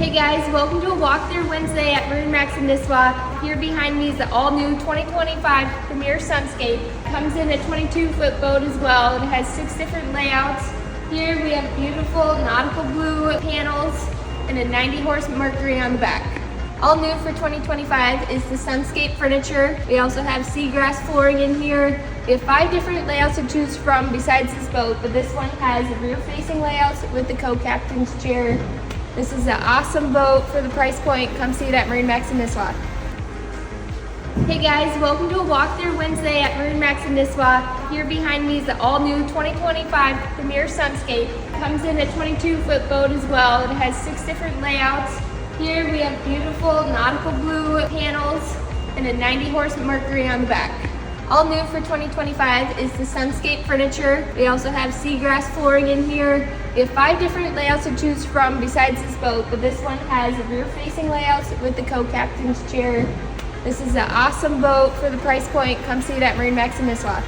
Hey guys, welcome to a walkthrough Wednesday at MarineMax in Nisswa. Here behind me is the all-new 2025 Premier Sunscape. Comes in a 22-foot boat as well. It has 6 different layouts. Here we have beautiful nautical blue panels and a 90-horse Mercury on the back. All new for 2025 is the Sunscape furniture. We also have seagrass flooring in here. We have 5 different layouts to choose from besides this boat, but this one has a rear-facing layout with the co-captain's chair. This is an awesome boat for the price point. Come see it at MarineMax in Nisswa. Hey guys, welcome to a walkthrough Wednesday at MarineMax in Nisswa. Here behind me is the all-new 2025 Premier Sunscape. Comes in a 22-foot boat as well. It has 6 different layouts. Here we have beautiful nautical blue panels and a 90-horse Mercury on the back. All new for 2025 is the Sunscape furniture. We also have seagrass flooring in here. We have 5 different layouts to choose from besides this boat, but this one has a rear-facing layout with the co-captain's chair. This is an awesome boat for the price point. Come see it at MarineMax in Nisswa.